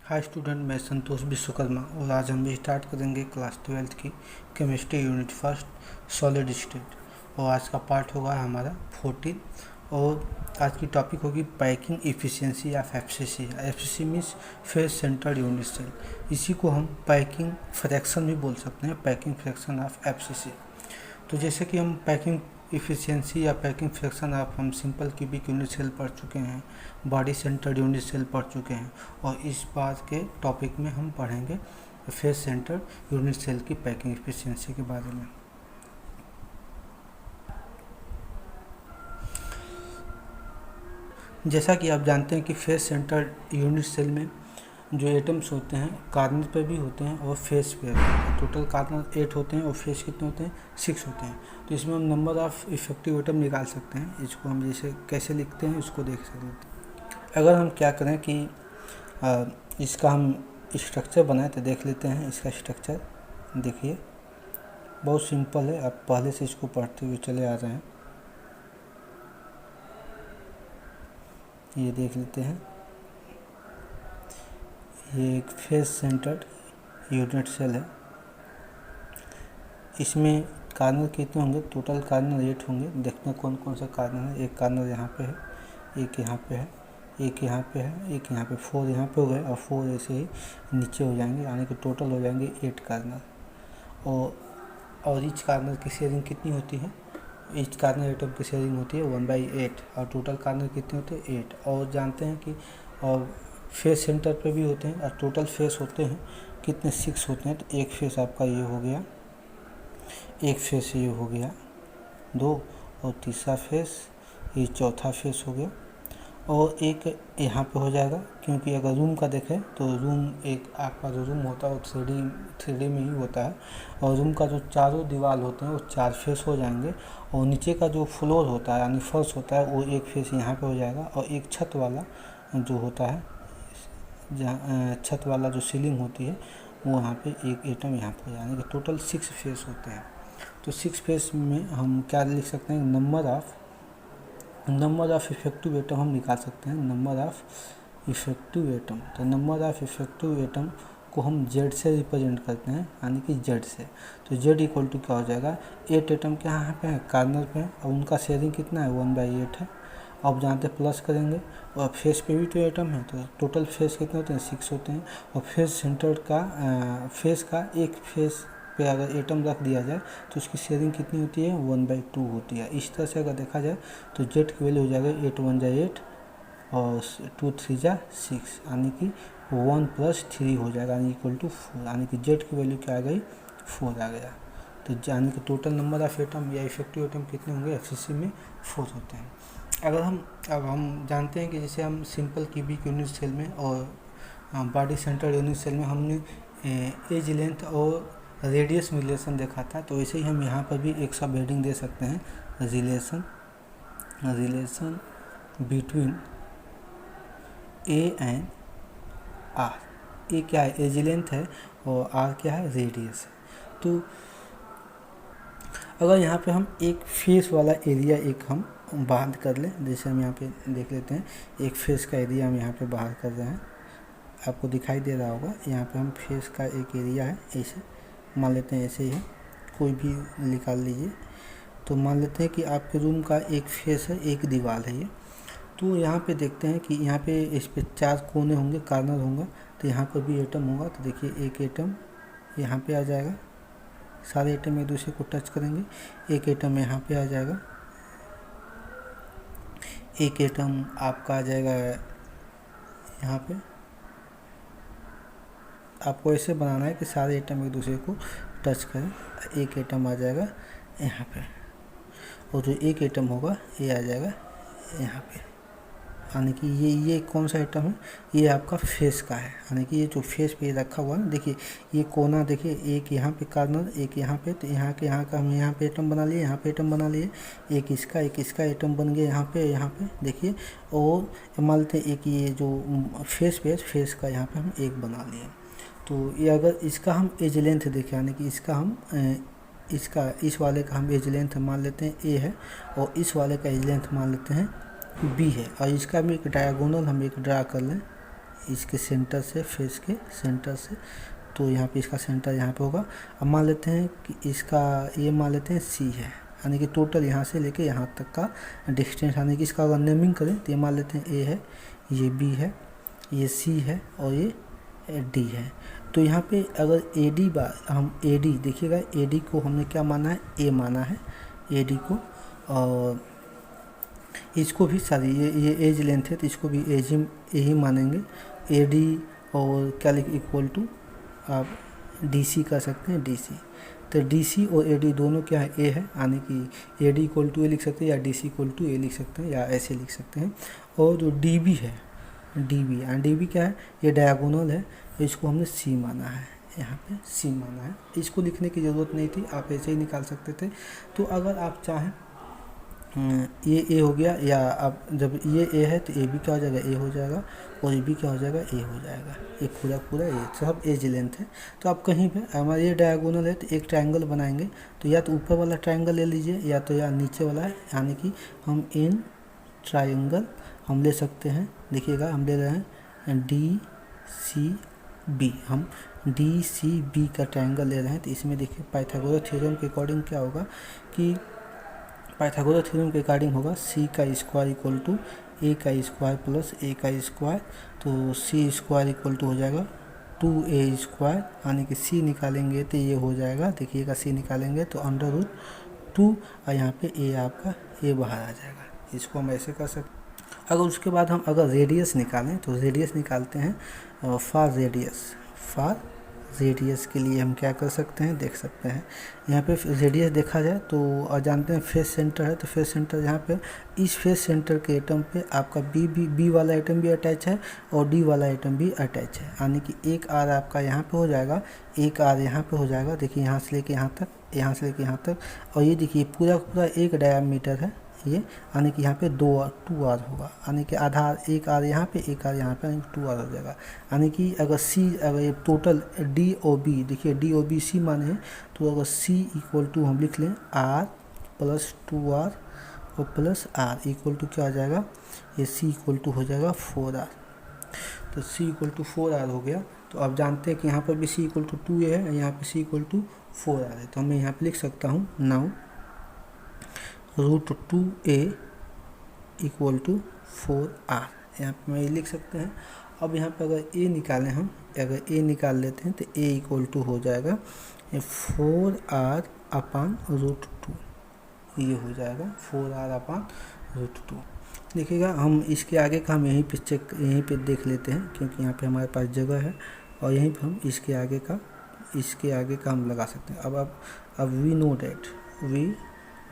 Hi student, मैं संतोष विश्वकर्मा और आज हम स्टार्ट करेंगे क्लास 12th की chemistry unit first solid state. और आज का पार्ट होगा हमारा 14 और आज की टॉपिक होगी packing efficiency of FCC. FCC means face centred unit cell. इसी को हम पैकिंग फ्रैक्शन भी बोल सकते हैं, पैकिंग फ्रैक्शन ऑफ एफसीसी। तो जैसे कि हम पैकिंग इफ़िशियंसी या पैकिंग फ्रैक्शन ऑफ हम सिंपल क्यूबिक यूनिट सेल पढ़ चुके हैं, बॉडी सेंटर्ड यूनिट सेल पढ़ चुके हैं और इस बात के टॉपिक में हम पढ़ेंगे फेस सेंटर्ड यूनिट सेल की पैकिंग इफ़िशियंसी के बारे में। जैसा कि आप जानते हैं कि फेस सेंटर्ड यूनिट सेल में जो एटम्स होते हैं कार्नर पे भी होते हैं और फेस पे होते हैं। टोटल कार्नर 8 होते हैं और फेस कितने होते हैं, 6 होते हैं। तो इसमें हम नंबर ऑफ इफेक्टिव एटम निकाल सकते हैं। इसको हम जैसे कैसे लिखते हैं इसको देख सकते हैं। अगर हम क्या करें कि इसका हम स्ट्रक्चर बनाए तो देख लेते हैं। इसका स्ट्रक्चर देखिए बहुत सिंपल है, आप पहले से इसको पढ़ते हुए चले आ रहे हैं। ये देख लेते हैं, ये एक फेस सेंटर्ड यूनिट सेल है। इसमें कार्नर कितने होंगे, टोटल कार्नर 8 होंगे। देखते हैं कौन कौन सा कार्नर है। एक कार्नर यहाँ पे है, एक यहाँ पे है, एक यहाँ पे है, एक यहाँ पे। 4 यहाँ पे हो गए और 4 ऐसे ही नीचे हो जाएंगे, यानी कि टोटल हो जाएंगे 8 कार्नर। और ईच कार्नर की शेयरिंग कितनी होती है, ईच कार्नर एटम की शेयरिंग होती है 1/8 और टोटल कार्नर कितने होते हैं 8। और जानते हैं कि और फेस सेंटर पे भी होते हैं और टोटल फेस होते हैं कितने, 6 होते हैं। तो एक फेस आपका ये हो गया, एक फेस ये हो गया 2 और तीसरा फेस ये चौथा फेस हो गया और एक यहाँ पे हो जाएगा। क्योंकि अगर रूम का देखें तो रूम एक आपका जो रूम होता है वो 3D में ही होता है और रूम का जो चारों दीवार होते हैं वो 4 फेस हो जाएंगे और नीचे का जो फ्लोर होता है यानी फर्श होता है वो एक फेस यहाँ पे हो जाएगा और एक छत वाला जो होता है, जहाँ छत वाला जो सीलिंग होती है वो यहाँ पे एक एटम यहाँ पे, यानी कि टोटल 6 फेस होते हैं। तो 6 फेस में हम क्या लिख सकते हैं, नंबर ऑफ इफेक्टिव एटम हम निकाल सकते हैं, नंबर ऑफ इफेक्टिव एटम। तो नंबर ऑफ इफेक्टिव एटम को हम Z से रिप्रेजेंट करते हैं, यानी कि Z से। तो Z इक्वल टू क्या हो जाएगा, 8 एटम के यहाँ पे है, कार्नर पे है और उनका शेयरिंग कितना है 1/8 है। अब जानते प्लस करेंगे और फेस पे भी तो एटम है, तो टोटल फेस कितने होते हैं 6 होते हैं। और फेस सेंटर का फेस का एक फेस पे अगर एटम रख दिया जाए तो उसकी शेयरिंग कितनी होती है 1/2 होती है। इस तरह से अगर देखा जाए तो जेड की वैल्यू हो जाएगा 8 1 जा 8 और 2 3 जा 6, यानी कि 1 + 3 हो जाएगा, यानी इक्वल टू 4, यानी कि जेड की वैल्यू क्या आ गई 4 आ गया। तो यानी कि टोटल नंबर ऑफ एटम या इफेक्टिव एटम कितने होंगे एफसीसी में 4 होते हैं। अब हम जानते हैं कि जैसे हम सिंपल क्यूबिक यूनिट सेल में और बॉडी सेंटर्ड यूनिट सेल में हमने एज लेंथ और रेडियस में रिलेशन देखा था, तो वैसे ही हम यहाँ पर भी एक सब हेडिंग दे सकते हैं, relation between A and R. A क्या है, एज लेंथ है और आर क्या है, रेडियस है। तो अगर यहाँ पे हम एक फेस वाला एरिया एक हम बाहर कर लें, जैसे हम यहाँ पे देख लेते हैं एक फेस का एरिया हम यहाँ पे बाहर कर रहे हैं, आपको दिखाई दे रहा होगा। यहाँ पे हम फेस का एक एरिया है, ऐसे मान लेते हैं, ऐसे ही है, कोई भी निकाल लीजिए। तो मान लेते हैं कि आपके रूम का एक फेस है, एक दीवार है ये। तो यहाँ पे देखते हैं कि यहाँ पे इस पे 4 कोने होंगे, कार्नर होंगे, तो यहाँ पर भी एटम होगा। तो देखिए एक एटम यहाँ पे आ जाएगा, सारे एटम एक दूसरे को टच करेंगे, एक एटम यहाँ पे आ जाएगा, एक एटम आपका आ जाएगा यहाँ पे। आपको ऐसे बनाना है कि सारे एटम एक दूसरे को टच करें। एक एटम आ जाएगा यहाँ पे और जो एक एटम होगा ये आ जाएगा यहाँ पे, यानी कि ये कौन सा एटम है, ये आपका फेस का है। यानी कि ये जो फेस पे रखा हुआ है, देखिए ये कोना, देखिए एक यहाँ पे कार्नर, एक यहाँ पे, तो यहाँ का हम यहाँ पे एटम बना लिए, यहाँ पे एटम बना लिए, एक इसका एटम बन गया यहाँ पे देखिए। और मान लेते हैं एक ये जो फेस का यहाँ पे हम एक बना लिए। तो ये अगर इसका हम एज लेंथ देखें, यानी कि इसका हम इस वाले का हम एज लेंथ मान लेते हैं ए है और इस वाले का एज लेंथ मान लेते हैं बी है। और इसका भी एक डायगोनल हम एक ड्रा कर लें, इसके सेंटर से, फेस के सेंटर से, तो यहाँ पे इसका सेंटर यहाँ पे होगा। अब मान लेते हैं कि इसका ये मान लेते हैं सी है, यानी कि टोटल यहाँ से लेके यहाँ तक का डिस्टेंस, यानी कि इसका अगर नेमिंग करें तो ये मान लेते हैं ए है, ये बी है, ये सी है और ये डी है। तो यहाँ पे अगर ए डी बार हम ए डी देखिएगा, ए डी को हमने क्या माना है, ए माना है ए डी को, और इसको भी सारी ये एज लेंथ है तो इसको भी एज ही मानेंगे। ए डी और क्या लिख इक्वल टू आप डी सी कर सकते हैं, डी सी। तो डी सी और ए डी दोनों क्या है, ए है, यानी कि ए डी इक्वल टू ए लिख सकते हैं या डी सी इक्वल टू ए लिख सकते हैं या ऐसे लिख सकते हैं। और जो डी बी है, D B, and D B क्या है, ये डायगोनल है, इसको हमने सी माना है, यहाँ पे सी माना है। इसको लिखने की ज़रूरत नहीं थी, आप ऐसे ही निकाल सकते थे। तो अगर आप चाहें ये ए हो गया, या आप जब ये ए है तो ए बी क्या हो जाएगा, ए हो जाएगा, और ए बी क्या हो जाएगा, ए हो जाएगा। ये पूरा ए सब एज लेंथ है। तो आप कहीं पे हमारे ये डायगोनल है तो एक ट्रायंगल बनाएंगे, तो या तो ऊपर वाला ट्रायंगल ले लीजिए या तो या नीचे वाला है, यानी कि हम इन ट्रायंगल हम ले सकते हैं। देखिएगा हम ले रहे हैं डी सी बी, हम डी सी बी का ट्रायंगल ले रहे हैं। तो इसमें देखिए पाइथागोरस थ्योरम के अकॉर्डिंग क्या होगा कि पाइथागोरस थ्योरम के अकॉर्डिंग होगा सी का स्क्वायर इक्वल टू ए का स्क्वायर प्लस ए का स्क्वायर, तो सी स्क्वायर इक्वल टू हो जाएगा 2a², यानी कि सी निकालेंगे तो ये हो जाएगा, देखिएगा सी निकालेंगे तो √2, और यहाँ पे ए आपका ए बाहर आ जाएगा। इसको हम ऐसे कर सकते। अगर उसके बाद हम अगर रेडियस निकालें तो रेडियस निकालते हैं फॉर रेडियस के लिए हम क्या कर सकते हैं, देख सकते हैं यहाँ पे रेडियस देखा जाए तो, और जानते हैं फेस सेंटर है, तो फेस सेंटर यहाँ पे इस फेस सेंटर के एटम पे आपका बी वाला एटम भी अटैच है और डी वाला एटम भी अटैच है, यानी कि एक आर आपका यहाँ पे हो जाएगा, एक आर यहाँ पे हो जाएगा। देखिए यहाँ से लेके यहाँ तक, यहाँ से लेके यहाँ तक, और ये देखिए पूरा एक डायमीटर है ये, यानी कि यहाँ पे 2 आर होगा, यानी कि आधार एक आर यहाँ पे, एक आर यहाँ पे, यानी 2 आर हो जाएगा। यानी कि अगर सी, अगर ये टोटल डी ओ बी, देखिए डी ओ बी सी माने हैं, तो अगर सी इक्वल टू हम लिख लें आर प्लस 2 आर और प्लस आर इक्वल टू क्या आ जाएगा, ये सी इक्वल टू हो जाएगा 4 आर। तो सी इक्वल टू 4 आर हो गया। तो आप जानते हैं कि यहाँ पर भी सी इक्वल टू 2 है, यहाँ पर सी इक्वल टू 4 आर है, तो मैं यहाँ पर लिख सकता हूँ now √2a equal to 4r, यहाँ पे मैं ये लिख सकते हैं। अब यहाँ पे अगर a निकालें हम, अगर a निकाल लेते हैं तो a इक्वल टू हो जाएगा 4r अपान √2, ये हो जाएगा 4r अपान √2। देखिएगा हम इसके आगे का हम यहीं पे देख लेते हैं, क्योंकि यहाँ पे हमारे पास जगह है और यहीं पे हम इसके आगे का हम लगा सकते हैं। अब वी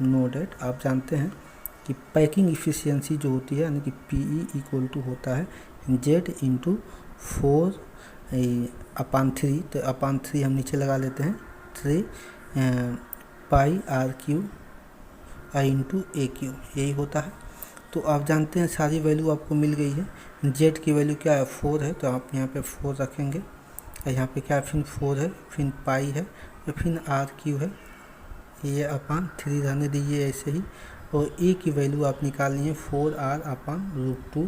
नो डेट आप जानते हैं कि पैकिंग इफिशियंसी जो होती है, यानी कि PE इक्वल टू होता है Z इंटू 4 अपान 3, तो अपान 3 हम नीचे लगा लेते हैं 3 पाई r³ इंटू AQ, यही होता है। तो आप जानते हैं सारी वैल्यू आपको मिल गई है। Z की वैल्यू क्या है, 4 है, तो आप यहाँ पे 4 रखेंगे, और यहाँ पे क्या फिर 4 है, फिर पाई है, और फिर r³ है, ये अपान 3 रहने दीजिए ऐसे ही। और ए की वैल्यू आप निकालिए 4r अपान √2,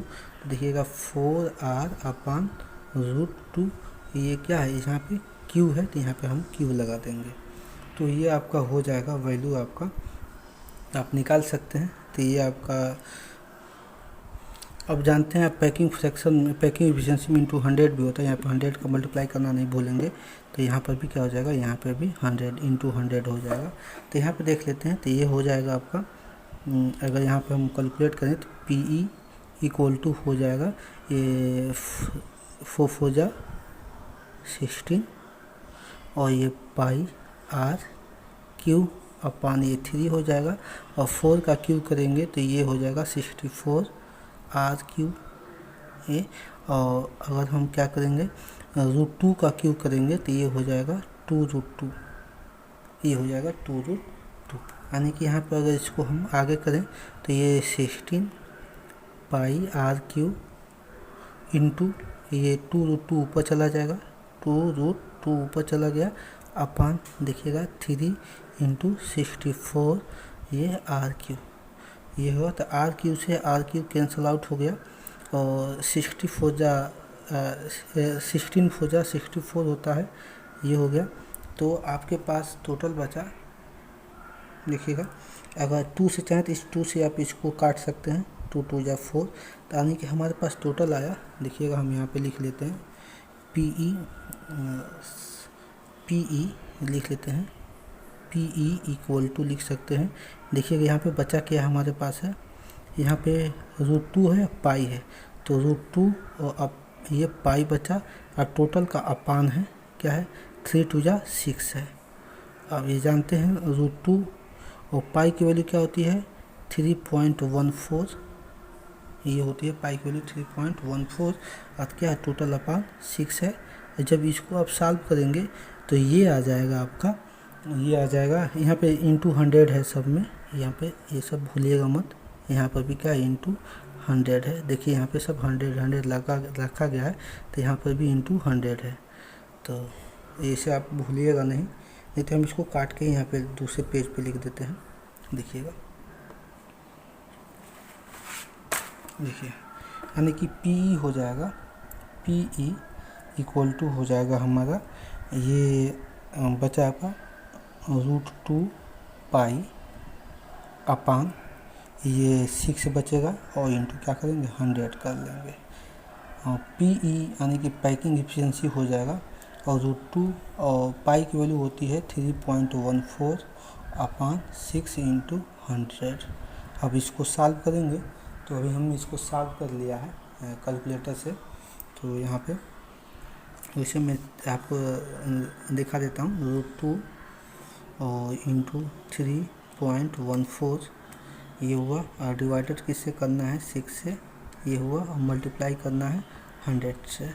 देखिएगा 4r अपान √2, ये क्या है, यहाँ पे q है, तो यहाँ पे हम q लगा देंगे, तो ये आपका हो जाएगा वैल्यू आपका, आप निकाल सकते हैं। तो ये आपका, अब जानते हैं पैकिंग फ्रैक्शन में, पैकिंग एफिशिएंसी में इंटू 100 भी होता है, यहाँ पे 100 का मल्टीप्लाई करना नहीं भूलेंगे, तो यहाँ पर भी क्या हो जाएगा, यहाँ पर भी 100 इंटू 100 हो जाएगा। तो यहाँ पे देख लेते हैं, तो ये हो जाएगा आपका, अगर यहाँ पे हम कैलकुलेट करें तो PE इक्वल टू हो जाएगा ये 4 16, और ये पाई r³ अपान ये 3 हो जाएगा, और 4 का क्यूब करेंगे तो ये हो जाएगा 64 r³ ये, और अगर हम क्या करेंगे √2 का क्यूब करेंगे तो ये हो जाएगा 2√2, ये हो जाएगा 2√2, यानी कि यहाँ पर अगर इसको हम आगे करें तो ये 16 पाई r³ इंटू ये 2√2 ऊपर चला जाएगा, 2√2 ऊपर चला गया, अपान देखिएगा 3 इंटू 64 ये r³ ये हुआ। तो r³ से r³ कैंसिल आउट हो गया, और 64 जा 64 होता है, ये हो गया। तो आपके पास टोटल बचा, देखिएगा अगर 2 से चाहें तो इस 2 से आप इसको काट सकते हैं, 2 2 या 4, तो यानी कि हमारे पास टोटल आया, देखिएगा हम यहाँ पे लिख लेते हैं PE लिख लेते हैं, PE इक्वल टू लिख सकते हैं। देखिएगा यहाँ पे बचा क्या हमारे पास है, यहाँ पे √2 है, पाई है, तो √2 और अब ये पाई बचा, और टोटल का अपान है क्या है, 3 2 या 6 है। अब ये जानते हैं √2 और पाई की वैल्यू क्या होती है, 3.14, ये होती है पाई की वैल्यू 3.14, और क्या है टोटल अपान 6 है। जब इसको आप सॉल्व करेंगे तो ये आ जाएगा आपका, ये आ जाएगा यहाँ पे इंटू 100 है सब में, यहाँ पे ये सब भूलिएगा मत, यहाँ पर भी क्या इंटू 100 है, देखिए यहाँ पे सब 100 रखा गया है, तो यहाँ पर भी इंटू 100 है, तो ऐसे आप भूलिएगा नहीं तो हम इसको काट के यहाँ पे दूसरे पेज पे लिख देते हैं। देखिएगा, देखिए यानी कि PE हो जाएगा, PE इक्वल टू हो जाएगा हमारा, ये बचा आपका √2 पाई अपान ये 6 बचेगा, और इंटू क्या करेंगे 100 कर लेंगे। PE यानी कि पैकिंग एफिशिएंसी हो जाएगा, और √2 और पाई की वैल्यू होती है 3.14 अपान 6 इंटू 100। अब इसको सॉल्व करेंगे, तो अभी हमने इसको सॉल्व कर लिया है कैलकुलेटर से, तो यहाँ पे वैसे मैं आपको दिखा देता हूँ, √2 और इंटू 3.14 ये हुआ, और डिवाइडेड किससे करना है 6 से, ये हुआ, और मल्टीप्लाई करना है 100 से,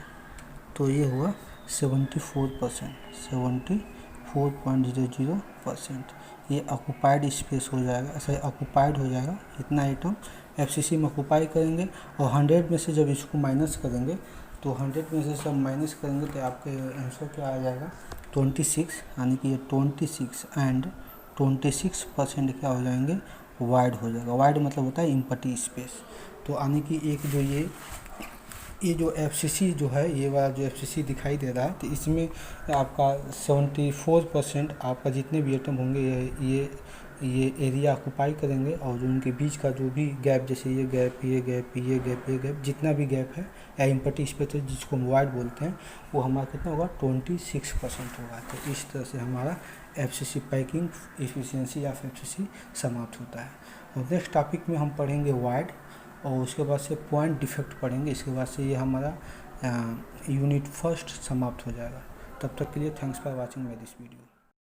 तो ये हुआ 74%, 74.00%। ये ऑक्यूपाइड स्पेस हो जाएगा, ऐसा ऑक्यूपाइड हो जाएगा, इतना आइटम FCC में ऑक्यूपाई करेंगे। और 100 में से जब इसको माइनस करेंगे, तो 100 में से सब माइनस करेंगे तो आपके आंसर क्या आ जाएगा 26, यानी कि ये 26 एंड 26% क्या हो जाएंगे, वाइड हो जाएगा। वाइड मतलब होता है एम्प्टी स्पेस। तो यानी कि एक जो ये जो FCC जो है, ये वाला जो FCC दिखाई दे रहा है, तो इसमें आपका 74% आपका जितने भी आइटम होंगे ये एरिया ऑक्यूपाई करेंगे, और जो उनके बीच का जो भी गैप, जैसे ये गैप, ये गैप, ये गैप, ये गैप, जितना भी गैप है या एम्प्टी स्पेस जिसको हम वाइड बोलते हैं, वो हमारा कितना होगा 26% होगा। तो इस तरह से हमारा FCC पैकिंग एफिशिएंसी या FCC समाप्त होता है। और नेक्स्ट टॉपिक में हम पढ़ेंगे वाइड, और उसके बाद से पॉइंट डिफेक्ट पढ़ेंगे, इसके बाद से ये हमारा यूनिट फर्स्ट समाप्त हो जाएगा। तब तक के लिए thanks for watching my this video.